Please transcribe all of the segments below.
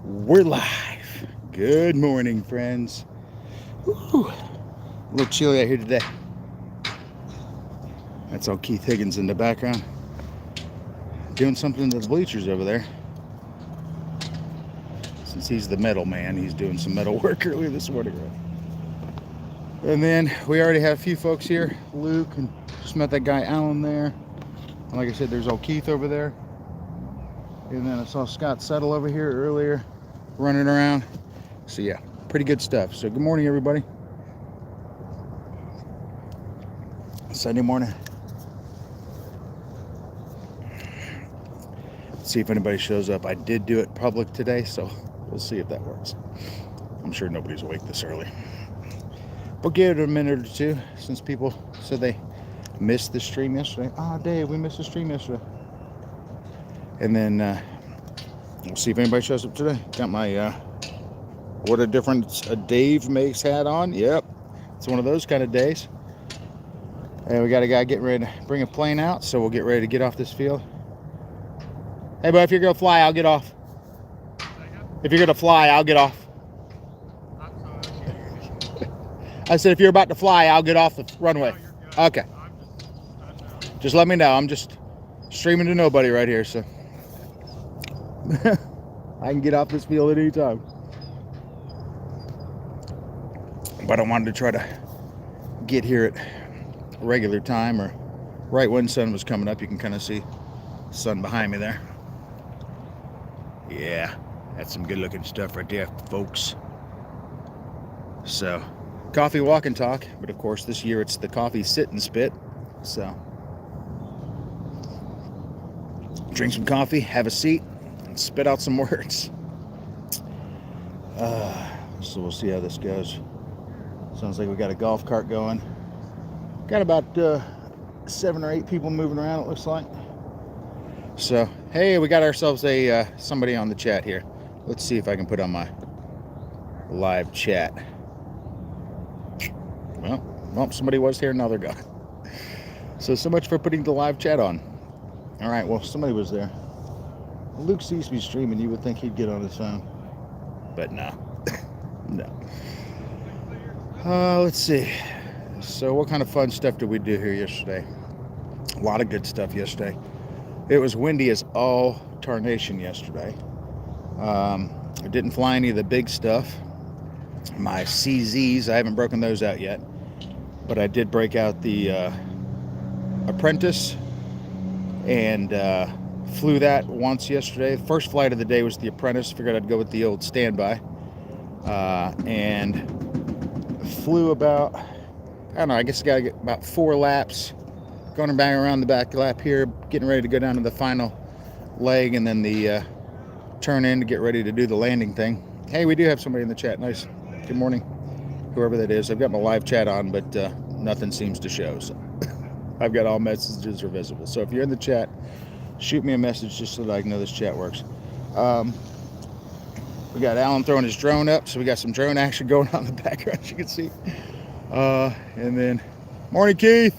We're live. Good morning, friends. Woo. A little chilly out here today. That's all Keith Higgins in the background doing something to the bleachers over there. Since he's the metal man, he's doing some metal work early this morning. And then we already have a few folks here. Luke, and just met that guy Alan there. And like I said, there's old Keith over there. And then I saw Scott Settle over here earlier running around. So yeah, pretty good stuff. So good morning, everybody. Sunday morning. Let's see if anybody shows up. I did do it public today, so we'll see if that works. I'm sure nobody's awake this early. We'll give it a minute or two since people said they missed the stream yesterday. Oh, Dave, we missed the stream yesterday. And then we'll see if anybody shows up today. Got my What a Difference a Dave Makes hat on. Yep, it's one of those kind of days. And we got a guy getting ready to bring a plane out, so we'll get ready to get off this field. Hey, but if you're going to fly, I'll get off. If you're going to fly, I'll get off. I said, if you're about to fly, I'll get off the runway. Okay. Just let me know. I'm just streaming to nobody right here, so I can get off this field at any time. But I wanted to try to get here at a regular time, or right when sun was coming up. You can kind of see the sun behind me there. Yeah, that's some good looking stuff right there, folks. So, coffee walk and talk, but of course this year it's the coffee sit and spit. So, drink some coffee, have a seat, and spit out some words. So we'll see how this goes. Sounds like we got a golf cart going. Got about 7 or 8 people moving around, it looks like. So, hey, we got ourselves a somebody on the chat here. Let's see if I can put on my live chat. Well, somebody was here, now they're gone. So much for putting the live chat on. All right, well, somebody was there. Luke sees me streaming. You would think he'd get on his phone. But no. No. Let's see. So what kind of fun stuff did we do here yesterday? A lot of good stuff yesterday. It was windy as all tarnation yesterday. I didn't fly any of the big stuff. My CZs, I haven't broken those out yet. But I did break out the Apprentice and flew that once yesterday. The first flight of the day was the Apprentice. Figured I'd go with the old standby. And flew about, I don't know, I guess I got to get about 4 laps. Going back around the back lap here, getting ready to go down to the final leg, and then the turn in to get ready to do the landing thing. Hey, we do have somebody in the chat. Nice. Good morning, whoever that is. I've got my live chat on, but nothing seems to show. So I've got all messages are visible. So if you're in the chat, shoot me a message just so that I can know this chat works. We got Alan throwing his drone up, so we got some drone action going on in the background, as you can see. And then, morning, Keith.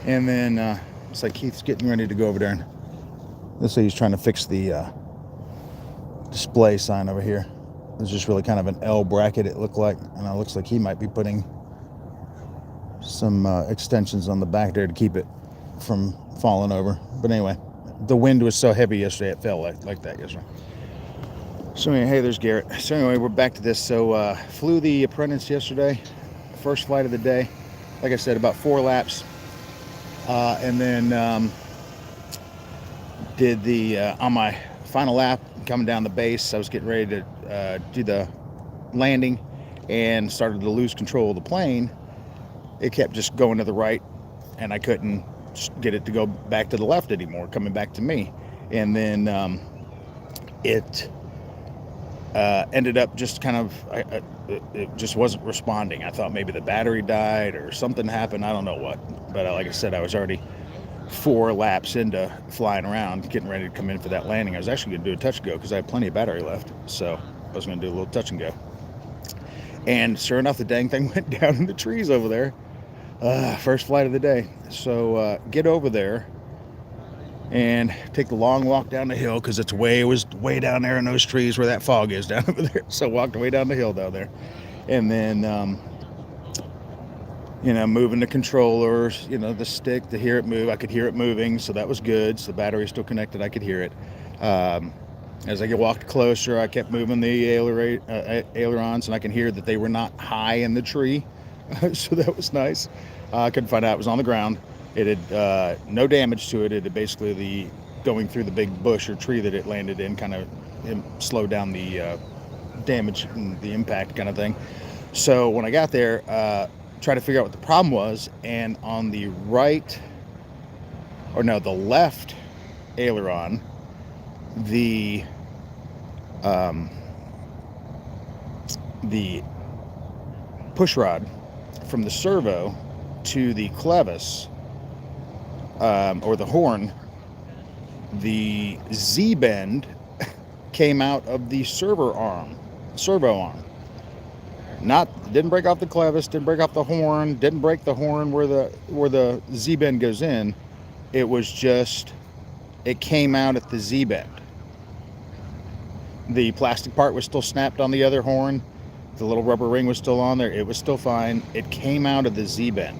And then it's like Keith's getting ready to go over there, and let's say he's trying to fix the display sign over here. It's just really kind of an L bracket, it looked like, and it looks like he might be putting some extensions on the back there to keep it from falling over. But anyway, the wind was so heavy yesterday, it felt like that yesterday. So anyway, hey, there's Garrett. So anyway, we're back to this. So flew the Apprentice yesterday, first flight of the day. Like I said, about 4 laps. And then did the, on my final lap, coming down the base, I was getting ready to do the landing and started to lose control of the plane. It kept just going to the right, and I couldn't get it to go back to the left anymore, coming back to me. And then it ended up just kind of, it just wasn't responding. I thought maybe the battery died or something happened. I don't know what. But like I said, I was already 4 laps into flying around, getting ready to come in for that landing. I was actually going to do a touch and go because I had plenty of battery left. So I was going to do a little touch and go. And sure enough, the dang thing went down in the trees over there. First flight of the day. So get over there. and take the long walk down the hill because it was way down there in those trees where that fog is down over there. So walked way down the hill down there, and then moving the controllers, the stick to hear it move. I could hear it moving, so that was good. So the battery's still connected. I could hear it. As I walked closer, I kept moving the ailerons, and I can hear that they were not high in the tree, so that was nice. I couldn't find out it was on the ground. It had no damage to it. It had basically going through the big bush or tree that it landed in kind of slowed down the damage and the impact kind of thing. So when I got there, tried to figure out what the problem was, and on the left aileron, the push rod from the servo to the clevis, or the horn, the Z-bend came out of the servo arm. Didn't break off the clevis, didn't break off the horn, didn't break the horn where the Z-bend goes in. It was just, it came out at the Z-bend. The plastic part was still snapped on the other horn. The little rubber ring was still on there. It was still fine. It came out of the Z-bend.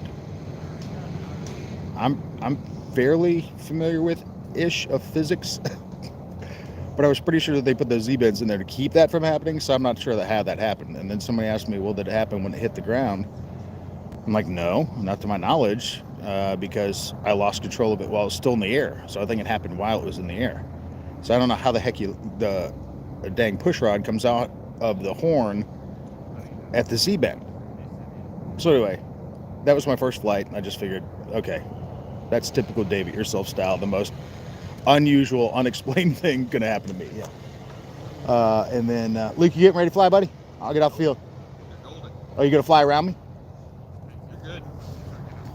I'm fairly familiar with of physics, but I was pretty sure that they put those Z-bends in there to keep that from happening. So I'm not sure how that happened. And then somebody asked me, well, did it happen when it hit the ground? I'm like, no, not to my knowledge, because I lost control of it while it was still in the air. So I think it happened while it was in the air. So I don't know how the heck the dang push rod comes out of the horn at the Z-bend. So anyway, that was my first flight, and I just figured, okay, that's typical Dave It Yourself style. The most unusual, unexplained thing gonna happen to me. Yeah. And then, Luke, you getting ready to fly, buddy? I'll get off the field. Oh, you gonna fly around me? You're good.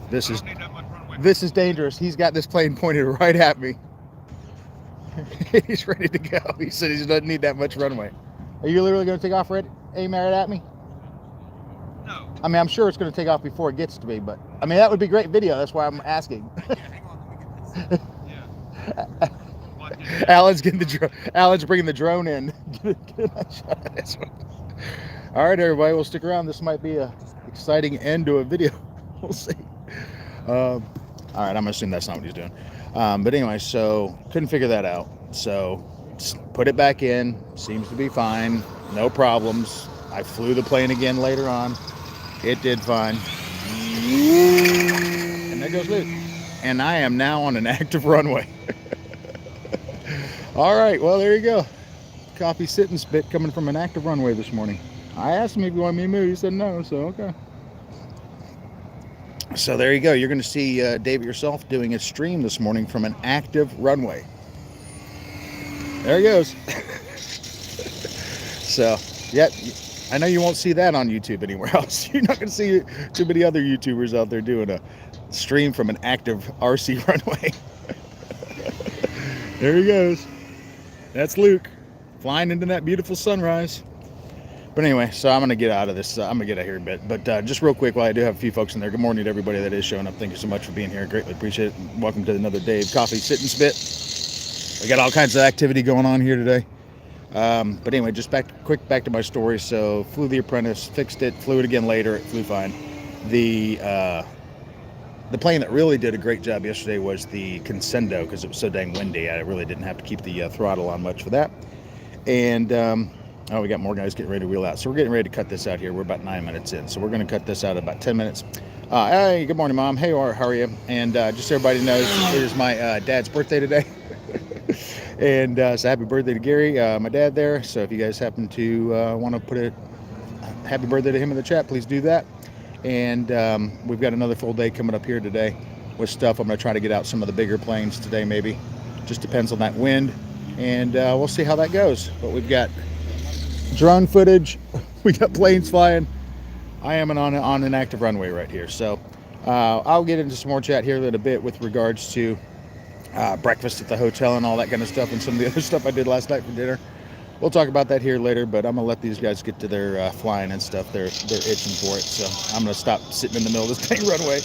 This is dangerous. He's got this plane pointed right at me. He's ready to go. He said he doesn't need that much runway. Are you literally gonna take off aim right at me? No. I mean, I'm sure it's gonna take off before it gets to me, but I mean, that would be great video. That's why I'm asking. Yeah, hang on. Let me get this. Yeah. Alan's bringing the drone in. Get a nice shot of this one. All right, everybody, we'll stick around. This might be a exciting end to a video. We'll see. All right, I'm gonna assume that's not what he's doing. But anyway, so couldn't figure that out. So put it back in. Seems to be fine. No problems. I flew the plane again later on. It did fine. And there goes Luke. And I am now on an active runway. All right, well, there you go. Coffee sit and spit coming from an active runway this morning. I asked him if he wanted me to move. He said no, so okay. So there you go. You're going to see Dave It Yourself doing a stream this morning from an active runway. There he goes. So, yeah, I know you won't see that on YouTube anywhere else. You're not going to see too many other YouTubers out there doing a stream from an active RC runway. There he goes. That's Luke flying into that beautiful sunrise. But anyway, so I'm going to get out of this. I'm going to get out here a bit. But just real quick, while I do have a few folks in there, good morning to everybody that is showing up. Thank you so much for being here. Greatly appreciate it. Welcome to another Dave Coffee Sit and Spit. We got all kinds of activity going on here today. But anyway, just back to my story. So flew the Apprentice, fixed it, flew it again later. It flew fine. The plane that really did a great job yesterday was the Concendo, because it was so dang windy. I really didn't have to keep the throttle on much for that. And we got more guys getting ready to wheel out. So we're getting ready to cut this out here. We're about 9 minutes in. So we're going to cut this out in about 10 minutes. Hey, good morning, Mom. Hey, how are you? And just so everybody knows, it is my dad's birthday today. And so happy birthday to Gary, my dad there. So if you guys happen to want to put a happy birthday to him in the chat, please do that. And we've got another full day coming up here today with stuff. I'm going to try to get out some of the bigger planes today, maybe. Just depends on that wind. And we'll see how that goes. But we've got drone footage. We got planes flying. I am on an active runway right here. So I'll get into some more chat here in a bit with regards to breakfast at the hotel and all that kind of stuff, and some of the other stuff I did last night for dinner. We'll talk about that here later, but I'm gonna let these guys get to their flying and stuff. They're itching for it, so I'm gonna stop sitting in the middle of this dang runway.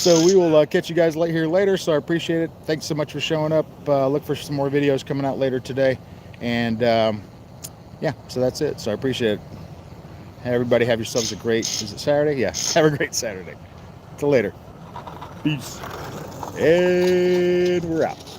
So we will catch you guys here later. So I appreciate it. Thanks so much for showing up. Look for some more videos coming out later today. And yeah, so that's it. So I appreciate it. Hey, everybody, have yourselves a great, is it Saturday? Yeah, have a great Saturday. Till later. Peace. And we're out.